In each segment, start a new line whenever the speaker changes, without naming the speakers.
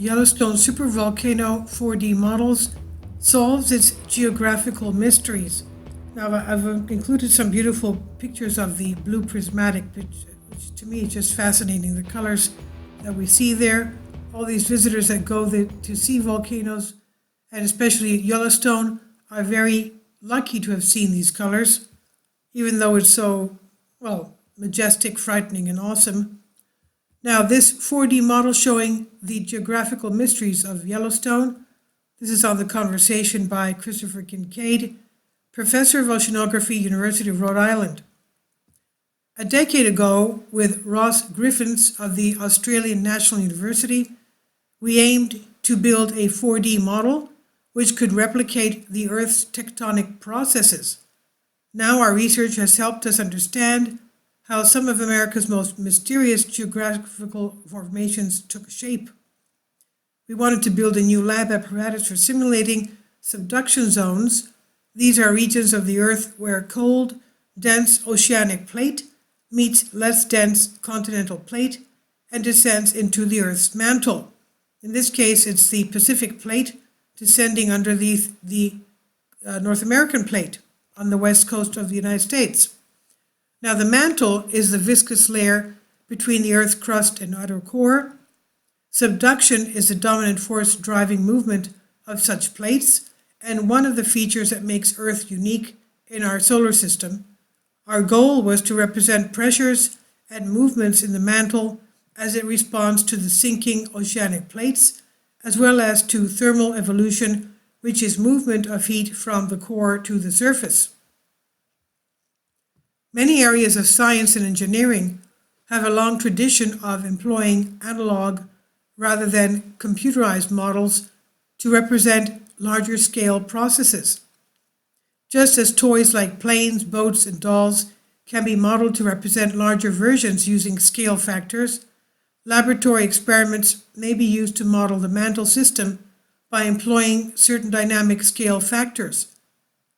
Yellowstone Supervolcano 4D models solves its geographical mysteries. Now, I've included some beautiful pictures of the blue prismatic, which to me is just fascinating. The colors that we see there, all these visitors that go to see volcanoes, and especially Yellowstone, are very lucky to have seen these colors, even though it's so, well, majestic, frightening, and awesome. Now, this 4D model showing the geographical mysteries of Yellowstone. This is on The Conversation by Christopher Kincaid, Professor of Oceanography, University of Rhode Island. A decade ago, with Ross Griffiths of the Australian National University, we aimed to build a 4D model which could replicate the Earth's tectonic processes. Now our research has helped us understand how some of America's most mysterious geographical formations took shape. We wanted to build a new lab apparatus for simulating subduction zones. These are regions of the Earth where cold, dense oceanic plate meets less dense continental plate and descends into the Earth's mantle. In this case, it's the Pacific plate descending underneath the North American plate on the west coast of the United States. Now, the mantle is the viscous layer between the Earth's crust and outer core. Subduction is the dominant force driving movement of such plates, and one of the features that makes Earth unique in our solar system. Our goal was to represent pressures and movements in the mantle as it responds to the sinking oceanic plates, as well as to thermal evolution, which is movement of heat from the core to the surface. Many areas of science and engineering have a long tradition of employing analog rather than computerized models to represent larger scale processes. Just as toys like planes, boats, and dolls can be modeled to represent larger versions using scale factors, laboratory experiments may be used to model the mantle system by employing certain dynamic scale factors.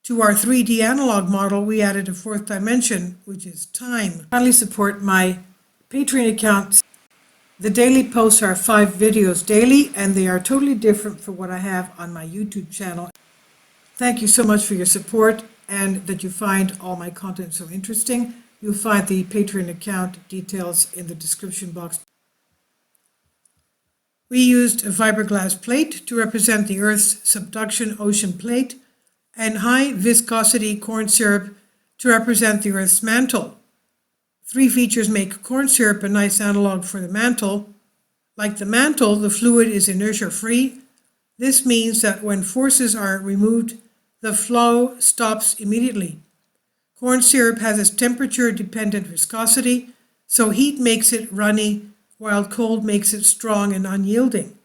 To our 3D analog model, we added a fourth dimension, which is time. Kindly support my Patreon account. The daily posts are 5 videos daily, and they are totally different from what I have on my YouTube channel. Thank you so much for your support and that you find all my content so interesting. You'll find the Patreon account details in the description box. We used a fiberglass plate to represent the Earth's subduction ocean plate and high viscosity corn syrup to represent the Earth's mantle. 3 features make corn syrup a nice analog for the mantle. Like the mantle, the fluid is inertia-free. This means that when forces are removed, the flow stops immediately. Corn syrup has its temperature-dependent viscosity, so heat makes it runny, while cold makes it strong and unyielding.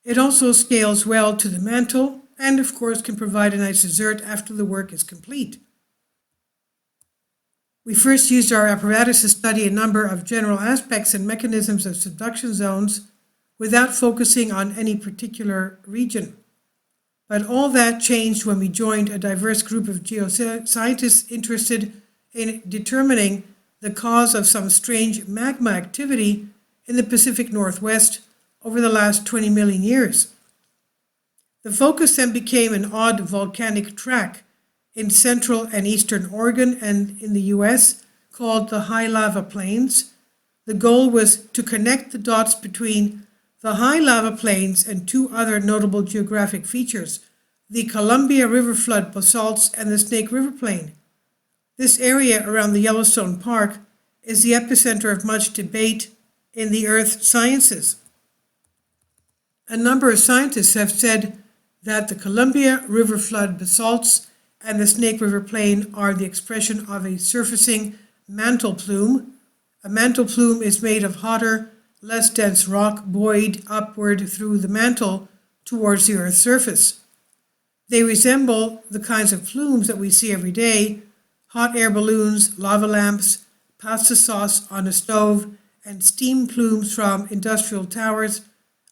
It also scales well to the mantle and, of course, can provide a nice dessert after the work is complete. We first used our apparatus to study a number of general aspects and mechanisms of subduction zones without focusing on any particular region. But all that changed when we joined a diverse group of geoscientists interested in determining the cause of some strange magma activity in the Pacific Northwest over the last 20 million years. The focus then became an odd volcanic track in central and eastern Oregon and in the US called the High Lava Plains. The goal was to connect the dots between the high lava plains and 2 other notable geographic features, the Columbia River flood basalts and the Snake River Plain. This area around the Yellowstone Park is the epicenter of much debate in the earth sciences. A number of scientists have said that the Columbia River flood basalts and the Snake River Plain are the expression of a surfacing mantle plume. A mantle plume is made of hotter, less dense rock buoyed upward through the mantle towards the Earth's surface. They resemble the kinds of plumes that we see every day: hot air balloons, lava lamps, pasta sauce on a stove, and steam plumes from industrial towers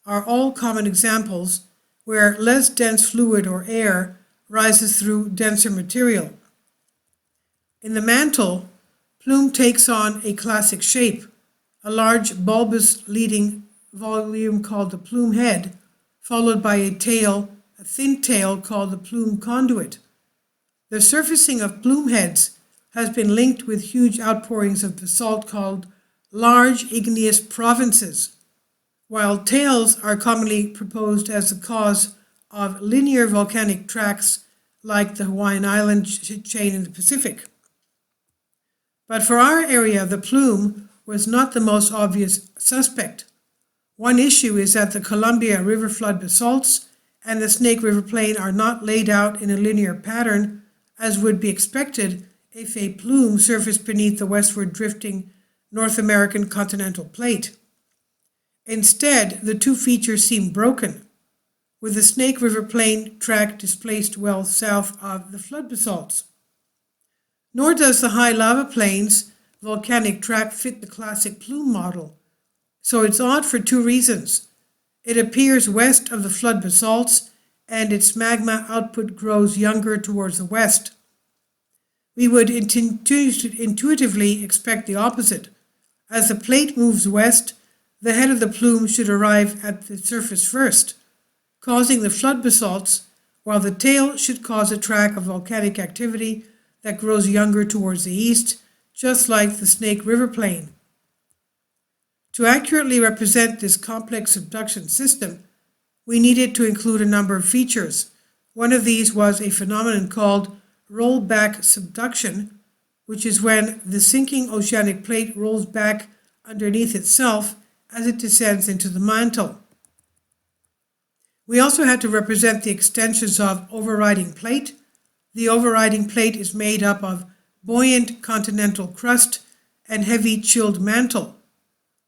are all common examples where less dense fluid or air rises through denser material. In the mantle, plume takes on a classic shape, a large bulbous leading volume called the plume head, followed by a thin tail called the plume conduit. The surfacing of plume heads has been linked with huge outpourings of basalt called large igneous provinces, while tails are commonly proposed as the cause of linear volcanic tracts like the Hawaiian island chain in the Pacific. But for our area, the plume was not the most obvious suspect. One issue is that the Columbia River flood basalts and the Snake River Plain are not laid out in a linear pattern as would be expected if a plume surfaced beneath the westward drifting North American continental plate. Instead, the two features seem broken, with the Snake River Plain tract displaced well south of the flood basalts. Nor does the high lava plains volcanic tract fit the classic plume model. So it's odd for two reasons. It appears west of the flood basalts, and its magma output grows younger towards the west. We would intuitively expect the opposite. As the plate moves west, the head of the plume should arrive at the surface first, causing the flood basalts, while the tail should cause a track of volcanic activity that grows younger towards the east, just like the Snake River Plain. To accurately represent this complex subduction system, we needed to include a number of features. One of these was a phenomenon called rollback subduction, which is when the sinking oceanic plate rolls back underneath itself as it descends into the mantle. We also had to represent the extensions of overriding plate. The overriding plate is made up of buoyant continental crust and heavy chilled mantle.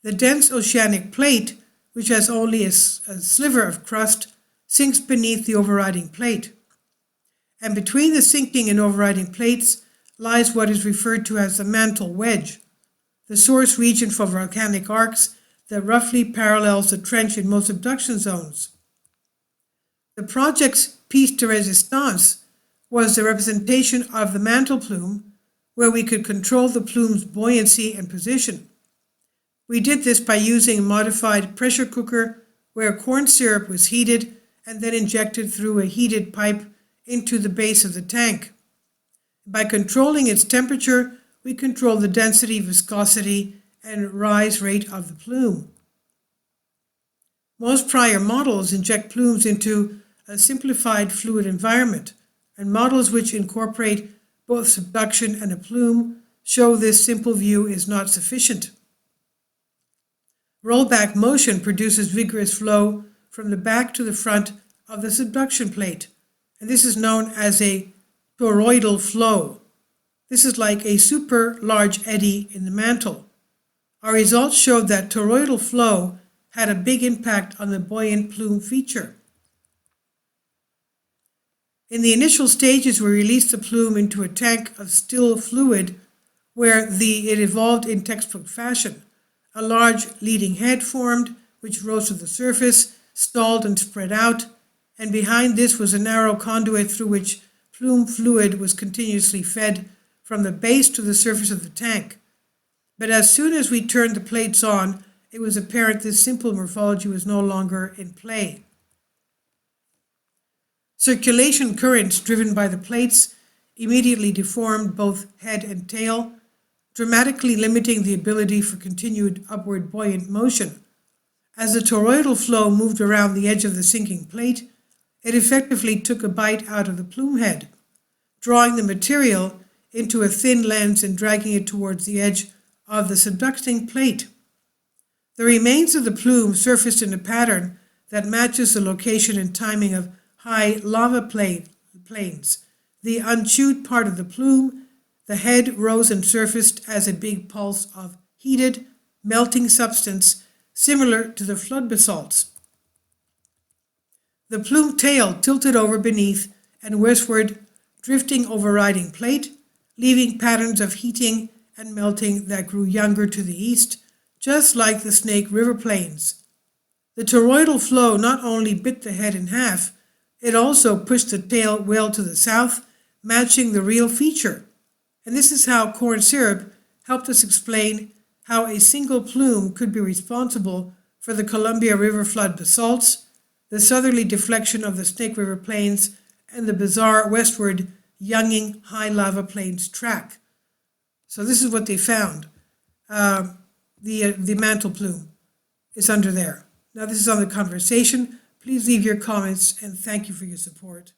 The dense oceanic plate, which has only a sliver of crust, sinks beneath the overriding plate. And between the sinking and overriding plates lies what is referred to as the mantle wedge, the source region for volcanic arcs that roughly parallels the trench in most subduction zones. The project's piece de resistance was the representation of the mantle plume, where we could control the plume's buoyancy and position. We did this by using a modified pressure cooker where corn syrup was heated and then injected through a heated pipe into the base of the tank. By controlling its temperature, we control the density, viscosity, and rise rate of the plume. Most prior models inject plumes into a simplified fluid environment, and models which incorporate both subduction and a plume show this simple view is not sufficient. Rollback motion produces vigorous flow from the back to the front of the subduction plate, and this is known as a toroidal flow. This is like a super large eddy in the mantle. Our results showed that toroidal flow had a big impact on the buoyant plume feature. In the initial stages, we released the plume into a tank of still fluid where it evolved in textbook fashion. A large leading head formed, which rose to the surface, stalled and spread out, and behind this was a narrow conduit through which plume fluid was continuously fed from the base to the surface of the tank. But as soon as we turned the plates on, it was apparent this simple morphology was no longer in play. Circulation currents driven by the plates immediately deformed both head and tail, dramatically limiting the ability for continued upward buoyant motion. As the toroidal flow moved around the edge of the sinking plate, it effectively took a bite out of the plume head, drawing the material into a thin lens and dragging it towards the edge of the subducting plate. The remains of the plume surfaced in a pattern that matches the location and timing of high lava plains. The unchewed part of the plume, the head rose and surfaced as a big pulse of heated, melting substance similar to the flood basalts. The plume tail tilted over beneath and westward, drifting overriding plate, leaving patterns of heating and melting that grew younger to the east, just like the Snake River Plains. The toroidal flow not only bit the head in half, it also pushed the tail well to the south, matching the real feature. And this is how corn syrup helped us explain how a single plume could be responsible for the Columbia River flood basalts, the southerly deflection of the Snake River Plains, and the bizarre westward Younging High Lava Plains track. So this is what they found. The Mantle Plume is under there. Now this is on the conversation. Please leave your comments and thank you for your support.